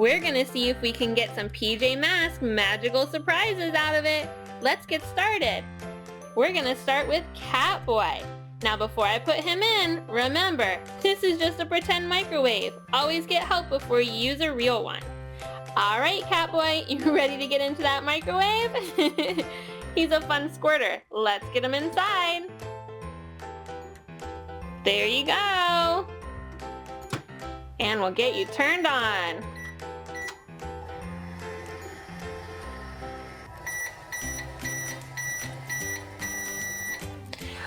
We're gonna see if we can get some PJ Masks magical surprises out of it. Let's get started. We're gonna start with Catboy. Now before I put him in, remember, this is just a pretend microwave. Always get help before you use a real one. Alright, Catboy, you ready to get into that microwave? He's a fun squirter. Let's get him inside. There you go. And we'll get you turned on.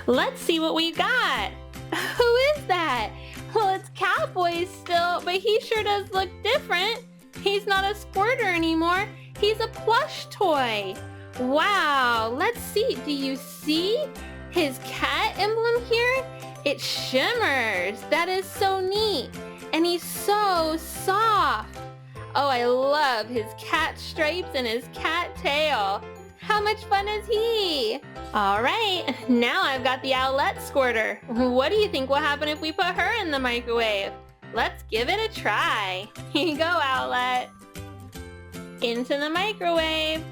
Let's see what we got. Who is that? Well, it's Catboy still, but he sure does look different. He's not a squirter anymore. He's a plush toy. Wow, let's see. Do you see his cat emblem here? It shimmers. That is so neat. And he's so soft. Oh, I love his cat stripes and his cat tail. How much fun is he? All right, now I've got the Owlette squirter. What do you think will happen if we put her in the microwave? Let's give it a try. Here you go, Owlette. Into the microwave.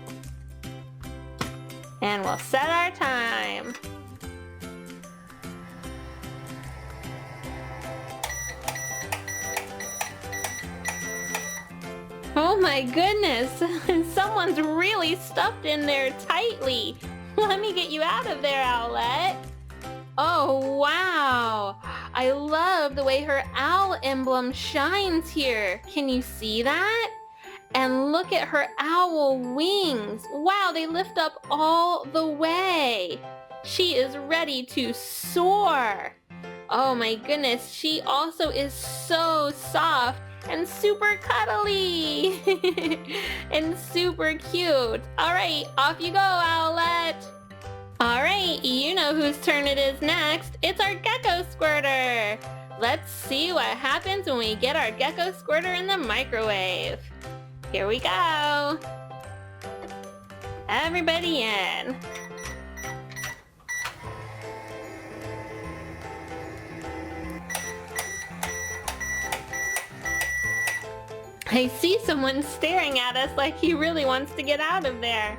And we'll set our time. Oh my goodness, someone's really stuffed in there tightly. Let me get you out of there, Owlette. Oh wow, I love the way her owl emblem shines here. Can you see that? And look at her owl wings. Wow, they lift up all the way. She is ready to soar. Oh my goodness, she also is so soft and super cuddly and super cute. All right, off you go, Owlette. All right, you know whose turn it is next. It's our gecko squirter. Let's see what happens when we get our gecko squirter in the microwave. Here we go. Everybody in. I see someone staring at us like he really wants to get out of there.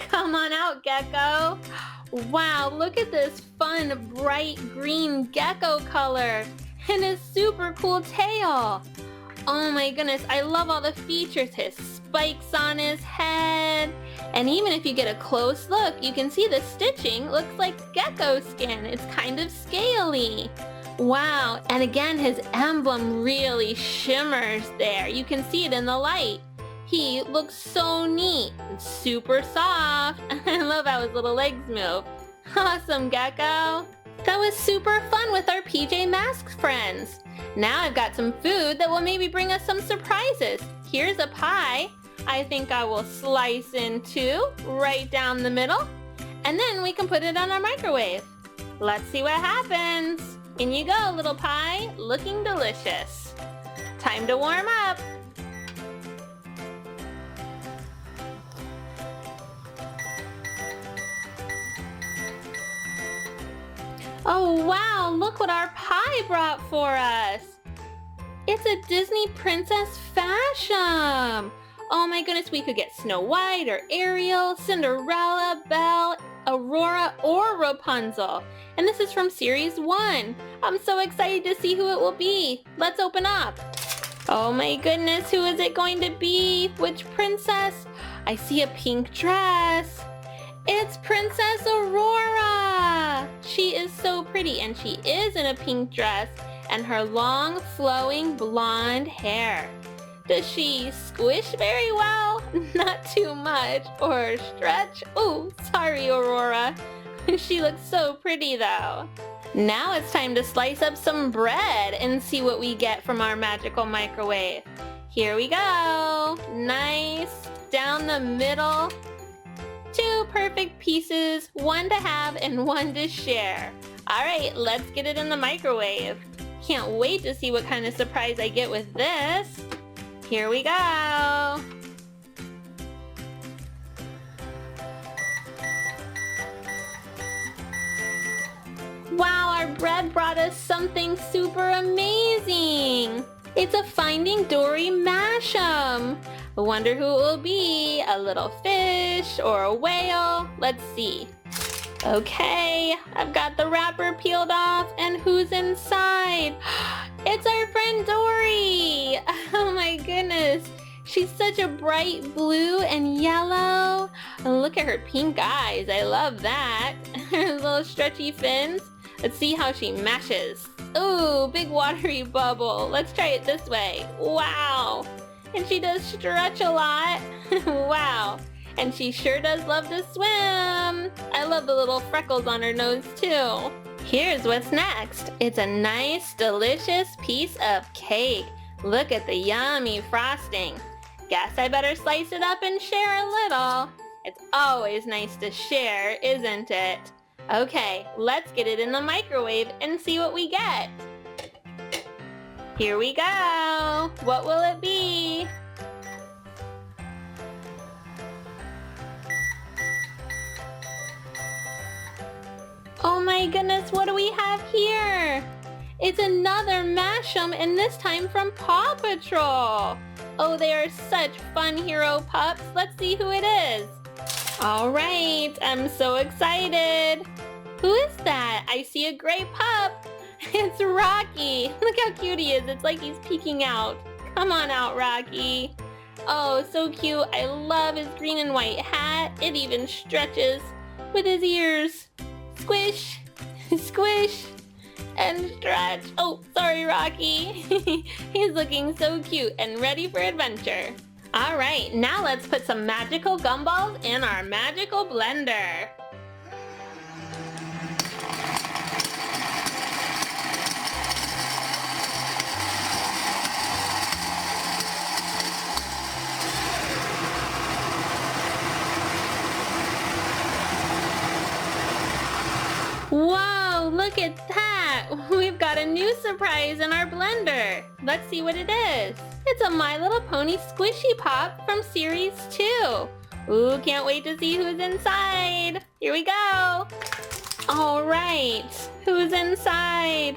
Come on out, Gecko. Wow, look at this fun, bright green gecko color and his super cool tail. Oh my goodness, I love all the features. His spikes on his head. And even if you get a close look, you can see the stitching looks like gecko skin. It's kind of scaly. Wow, and again, his emblem really shimmers there. You can see it in the light. He looks so neat and super soft. I love how his little legs move. Awesome, Gecko. That was super fun with our PJ Masks friends. Now I've got some food that will maybe bring us some surprises. Here's a pie. I think I will slice in two, right down the middle, and then we can put it on our microwave. Let's see what happens. In you go, little pie, looking delicious. Time to warm up. Oh wow, look what our pie brought for us. It's a Disney princess fashion. Oh my goodness, we could get Snow White or Ariel, Cinderella, Belle, Aurora, or Rapunzel. And this is from Series 1. I'm so excited to see who it will be. Let's open up. Oh my goodness, who is it going to be? Which princess? I see a pink dress. It's Princess Aurora. She is so pretty, and she is in a pink dress and her long flowing blonde hair. Does she squish very well? Not too much. Or stretch? Oh, sorry, Aurora. She looks so pretty though. Now it's time to slice up some bread and see what we get from our magical microwave. Here we go. Nice. Down the middle. Two perfect pieces, one to have and one to share. All right, let's get it in the microwave. Can't wait to see what kind of surprise I get with this. Here we go. Wow, our bread brought us something super amazing. It's a Finding Dory mashup. I wonder who it will be. A little fish or a whale? Let's see. Okay, I've got the wrapper peeled off, and who's inside? It's our friend Dory! Oh my goodness, she's such a bright blue and yellow. Look at her pink eyes, I love that. Her little stretchy fins. Let's see how she mashes. Ooh, big watery bubble. Let's try it this way. Wow! And she does stretch a lot. Wow! And she sure does love to swim. I love the little freckles on her nose too. Here's what's next. It's a nice, delicious piece of cake. Look at the yummy frosting. Guess I better slice it up and share a little. It's always nice to share, isn't it? Okay, let's get it in the microwave and see what we get. Here we go. What will it be? Oh my goodness, what do we have here? It's another mashup, and this time from Paw Patrol. Oh, they are such fun hero pups. Let's see who it is. All right, I'm so excited. Who is that? I see a gray pup. It's Rocky. Look how cute he is. It's like he's peeking out. Come on out, Rocky. Oh, so cute. I love his green and white hat. It even stretches with his ears. Squish, squish, and stretch. Oh, sorry, Rocky. He's looking so cute and ready for adventure. All right, now let's put some magical gumballs in our magical blender. Whoa, look at that! We've got a new surprise in our blender. Let's see what it is. It's a My Little Pony Squishy Pop from Series 2. Ooh, can't wait to see who's inside. Here we go. All right, who's inside?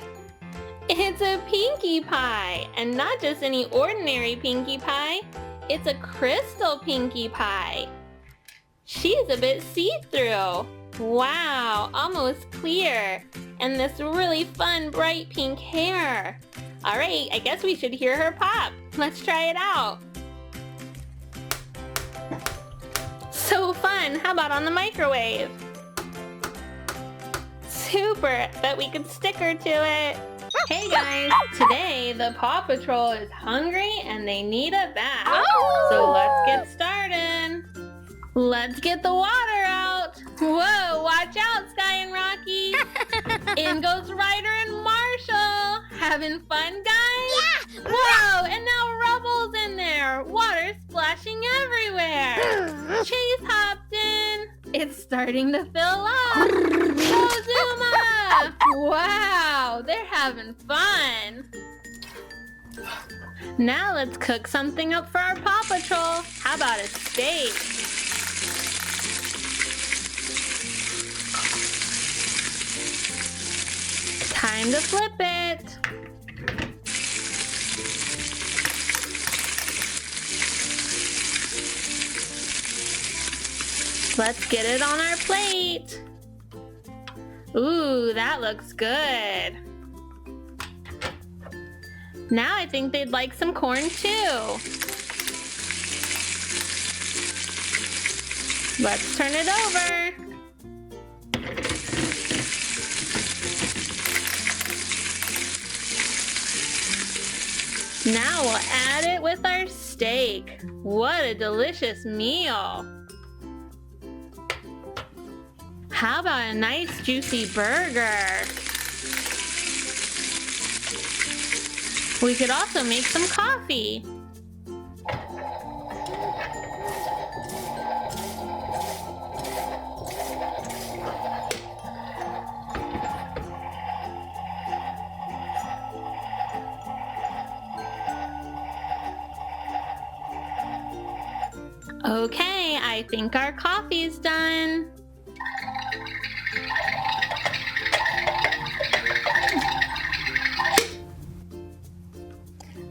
It's a Pinkie Pie, and not just any ordinary Pinkie Pie. It's a crystal Pinkie Pie. She's a bit see-through. Wow, almost clear. And this really fun bright pink hair. All right, I guess we should hear her pop. Let's try it out. So fun. How about on the microwave? Super. Bet we could stick her to it. Hey guys, today the Paw Patrol is hungry and they need a bath. So let's get started. Let's get the water out. Whoa, watch out, Sky and Rocky. In goes Ryder and Marshall. Having fun, guys? Yeah! Whoa, and now Rubble's in there. Water splashing everywhere. Chase hopped in. It's starting to fill up. Go Zuma! Wow, they're having fun. Now let's cook something up for our Paw Patrol. How about a steak? Time to flip it. Let's get it on our plate. Ooh, that looks good. Now I think they'd like some corn too. Let's turn it over. Now we'll add it with our steak. What a delicious meal. How about a nice juicy burger? We could also make some coffee. Okay, I think our coffee's done.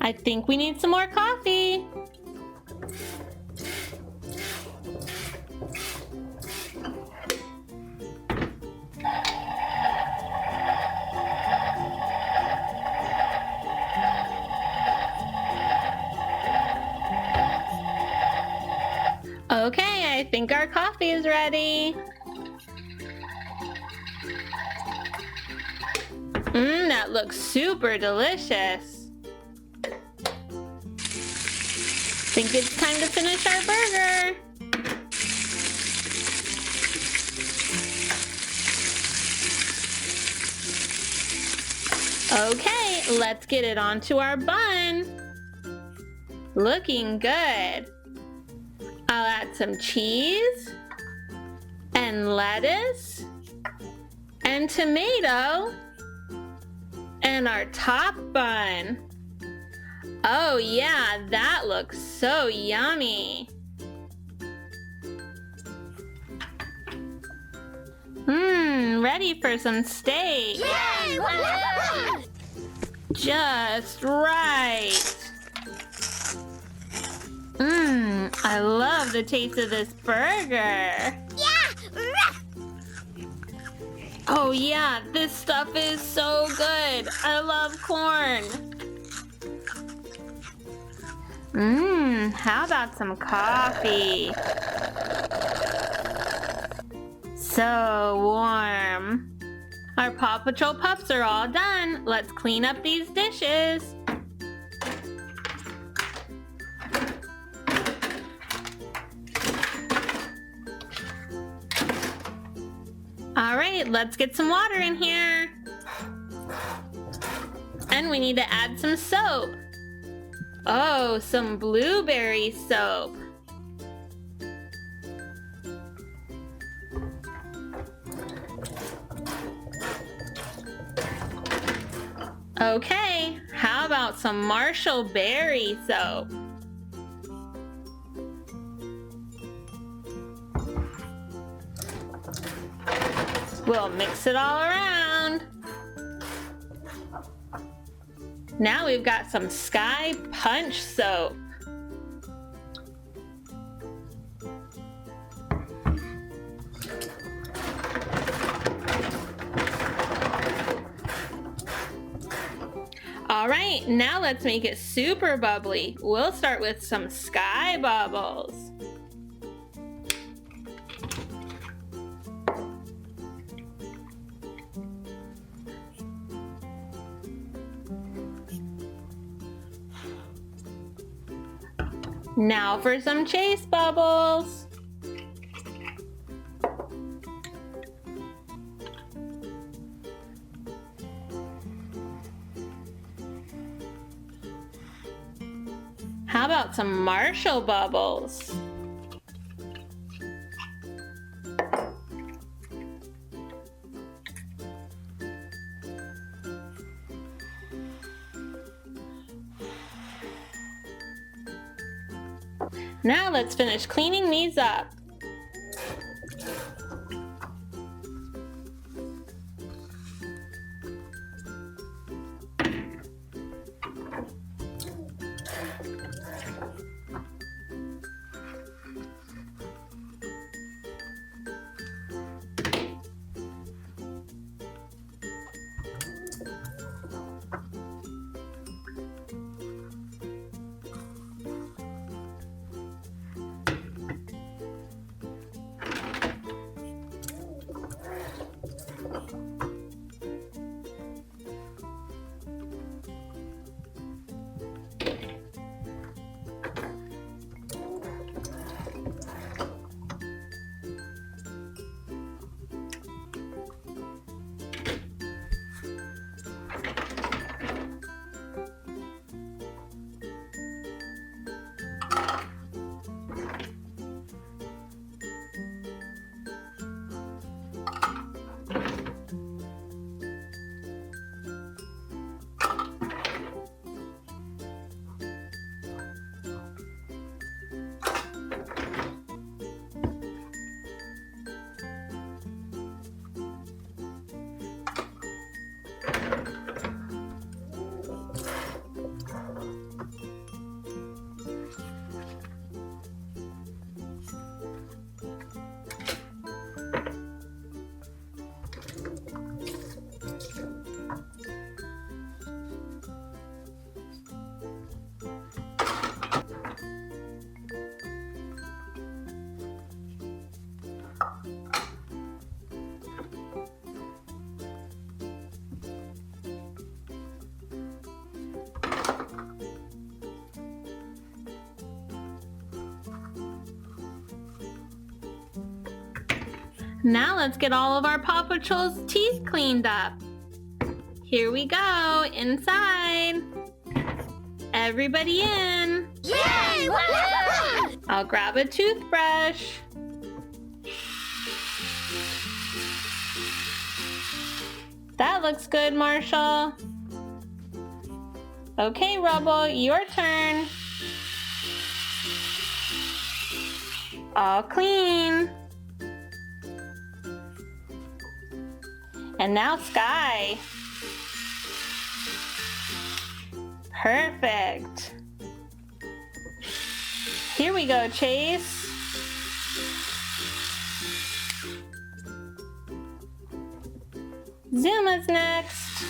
I think we need some more coffee. Okay, I think our coffee is ready. That looks super delicious. Think it's time to finish our burger. Okay, let's get it onto our bun. Looking good. I'll add some cheese and lettuce and tomato and our top bun. Oh yeah, that looks so yummy. Ready for some steak. Yay! Woo! Just right. I love the taste of this burger. Yeah! Oh yeah, this stuff is so good. I love corn. How about some coffee? So warm. Our Paw Patrol pups are all done. Let's clean up these dishes. All right, let's get some water in here. And we need to add some soap. Oh, some blueberry soap. Okay, how about some Marshall berry soap? We'll mix it all around. Now we've got some Sky Punch soap. All right, now let's make it super bubbly. We'll start with some Sky Bubbles. Now for some Chase Bubbles. How about some Marshall Bubbles? Now let's finish cleaning these up. Now let's get all of our Paw Patrol's teeth cleaned up. Here we go, inside. Everybody in. Yay! Woohoo! I'll grab a toothbrush. That looks good, Marshall. Okay, Rubble, your turn. All clean. And now Sky. Perfect. Here we go, Chase. Zuma's next.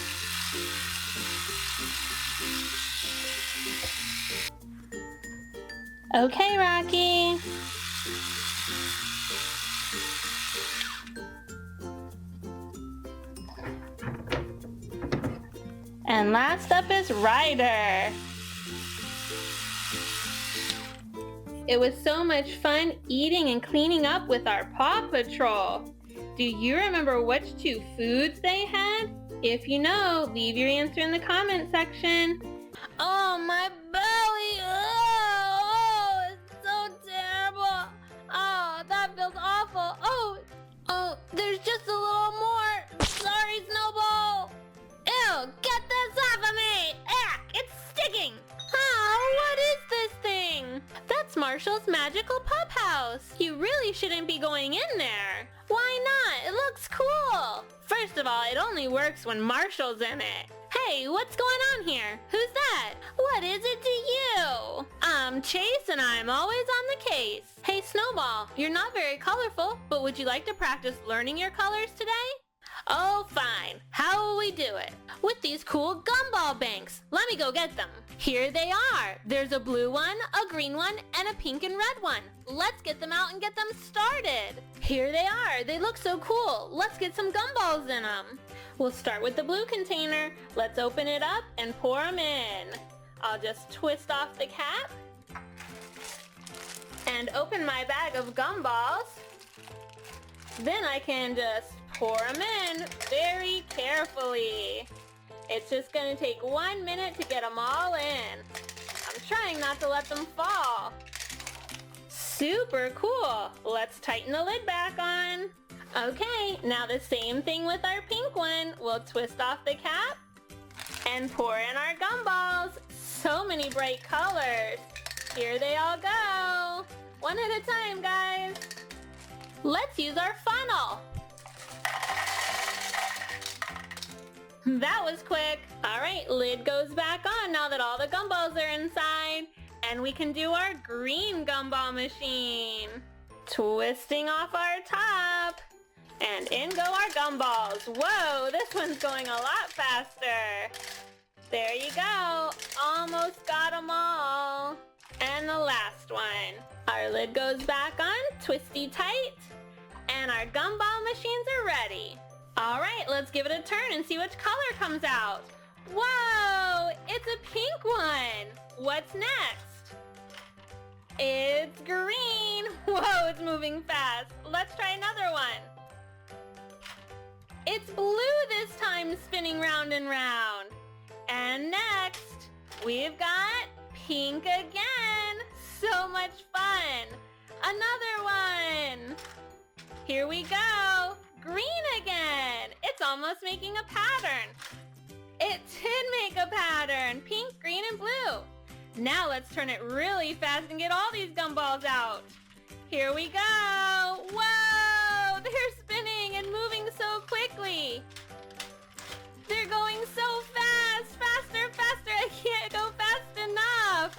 Okay, Rocky. And last up is Ryder. It was so much fun eating and cleaning up with our Paw Patrol. Do you remember which 2 foods they had? If you know, leave your answer in the comment section. Oh, my belly! Oh, it's so terrible. Oh, that feels awful. Oh, there's just a little more. Sorry, Snowball. Ew, get this off of me! Ah, it's sticking! Oh, what is this thing? That's Marshall's magical pup house. You really shouldn't be going in there. Why not? It looks cool. First of all, it only works when Marshall's in it. Hey, what's going on here? Who's that? What is it to you? I'm Chase and I'm always on the case. Hey, Snowball, you're not very colorful, but would you like to practice learning your colors today? Oh, fine. How will we do it? With these cool gumball banks. Let me go get them. Here they are. There's a blue one, a green one, and a pink and red one. Let's get them out and get them started. Here they are. They look so cool. Let's get some gumballs in them. We'll start with the blue container. Let's open it up and pour them in. I'll just twist off the cap and open my bag of gumballs. Then I can just pour them in very carefully. It's just going to take 1 minute to get them all in. I'm trying not to let them fall. Super cool. Let's tighten the lid back on. Okay, now the same thing with our pink one. We'll twist off the cap and pour in our gumballs. So many bright colors. Here they all go. One at a time, guys. Let's use our funnel. That was quick. All right, lid goes back on now that all the gumballs are inside. And we can do our green gumball machine. Twisting off our top. And in go our gumballs. Whoa, this one's going a lot faster. There you go. Almost got them all. And the last one. Our lid goes back on, twisty tight. And our gumball machines are ready. All right, let's give it a turn and see which color comes out. Whoa, it's a pink one. What's next? It's green. Whoa, it's moving fast. Let's try another one. It's blue this time, spinning round and round. And next, we've got pink again. So much fun. Another one. Here we go. Green again. It's almost making a pattern. It did make a pattern. Pink, green, and blue. Now let's turn it really fast and get all these gumballs out. Here we go. Whoa! They're spinning and moving so quickly. They're going so fast. Faster, faster. I can't go fast enough.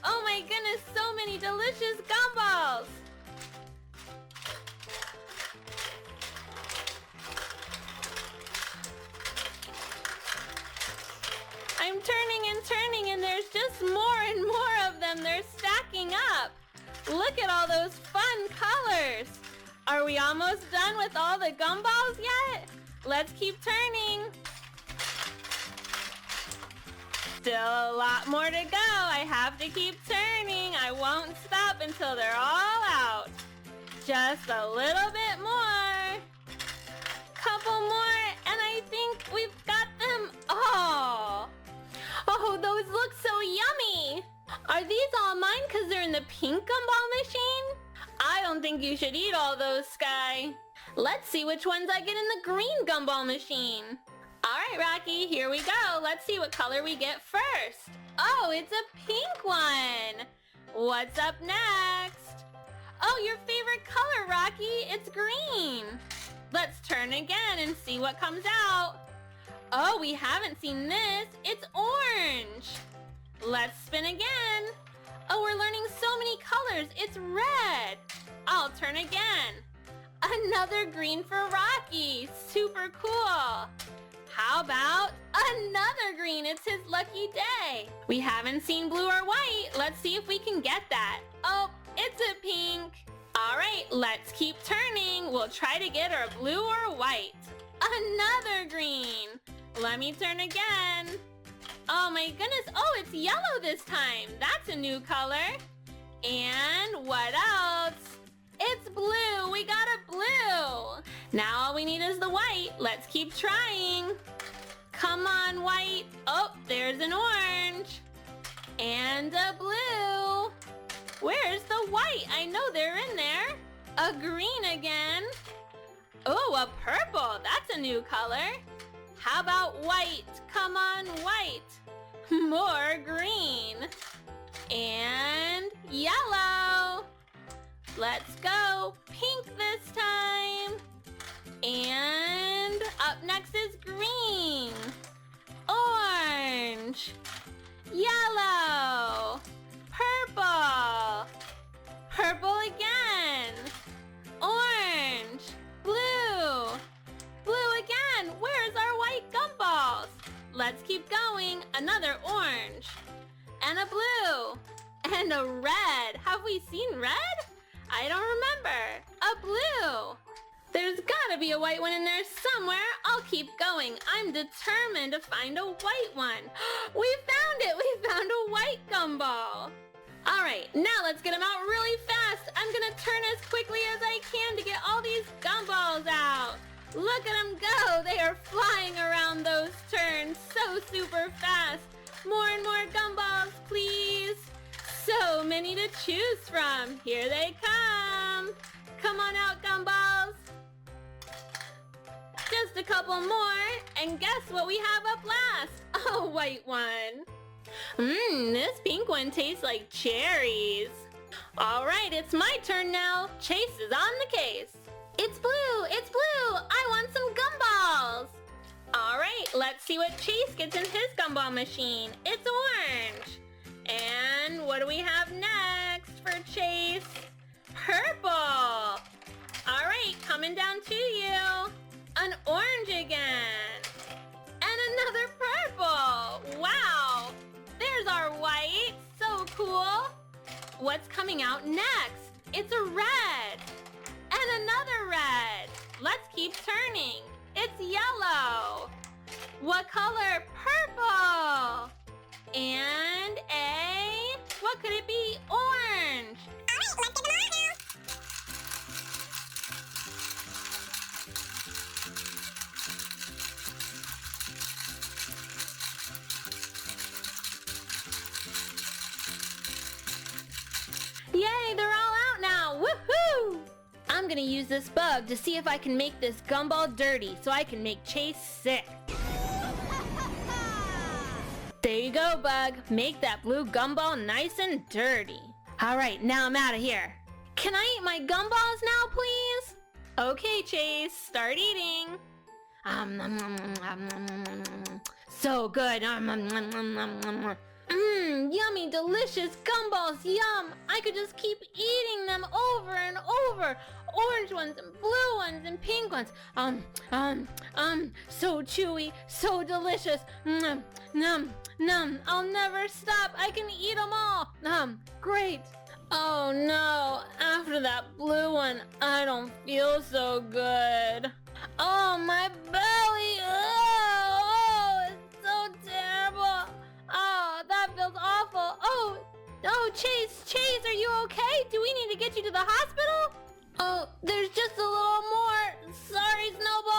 Oh my goodness, so many delicious gumballs. I'm turning and there's just more and more of them. They're stacking up. Look at all those fun colors. Are we almost done with all the gumballs yet? Let's keep turning. Still a lot more to go. I have to keep turning. I won't stop until they're all out. Just a little bit more. we should eat all those, Sky. Let's see which ones I get in the green gumball machine. Alright, Rocky, here we go. Let's see what color we get first. Oh, it's a pink one. What's up next? Oh, your favorite color, Rocky. It's green. Let's turn again and see what comes out. Oh, we haven't seen this. It's orange. Let's spin again. Oh, we're learning so many colors. It's red. I'll turn again. Another green for Rocky. Super cool. How about another green? It's his lucky day. We haven't seen blue or white. Let's see if we can get that. Oh, it's a pink. All right, let's keep turning. We'll try to get our blue or white. Another green. Let me turn again. Oh my goodness. Oh, it's yellow this time. That's a new color. And what else? It's blue. We got a blue. Now all we need is the white. Let's keep trying. Come on, white. Oh, there's an orange. And a blue. Where's the white? I know they're in there. A green again. Oh, a purple. That's a new color. How about white? Come on, white. More green. And yellow. Let's go. Pink this time. And up next is green. Orange. Yellow. Purple. Purple again. Orange. Blue. Blue again. Where's our white gumballs? Let's keep going. Another orange. And a blue. And a red. Have we seen red? I don't remember. A blue. There's gotta be a white one in there somewhere. I'll keep going. I'm determined to find a white one. We found it. We found a white gumball. All right, now let's get them out really fast. I'm gonna turn as quickly as I can to get all these gumballs out. Look at them go. They are flying around those turns so super fast. More and more gumballs, please. So many to choose from. Here they come. Come on out, gumballs. Just a couple more, and guess what we have up last? A white one. This pink one tastes like cherries. All right, it's my turn now. Chase is on the case. It's blue, it's blue. I want some gumballs. All right, let's see what Chase gets in his gumball machine. It's orange. And what do we have next for Chase? Purple. All right, coming down to you. An orange again. And another purple. Wow. There's our white. So cool. What's coming out next? It's a red. And another red. Let's keep turning. It's yellow. What color? Purple. And what could it be? Orange. All right, let's get them out now. Yay, they're all out now. Woohoo! I'm gonna use this bug to see if I can make this gumball dirty so I can make Chase sick. There you go, Bug. Make that blue gumball nice and dirty. All right, now I'm out of here. Can I eat my gumballs now, please? Okay, Chase, start eating. So good. Yummy, delicious gumballs, yum. I could just keep eating them over and over. Orange ones and blue ones and pink ones. So chewy, so delicious. Num. I'll never stop. I can eat them all. Great. Oh no, after that blue one, I don't feel so good. Oh, my belly. Oh, it's so terrible. Oh, that feels awful. Oh, Chase, are you okay? Do we need to get you to the hospital? Oh, there's just a little more. Sorry, Snowball.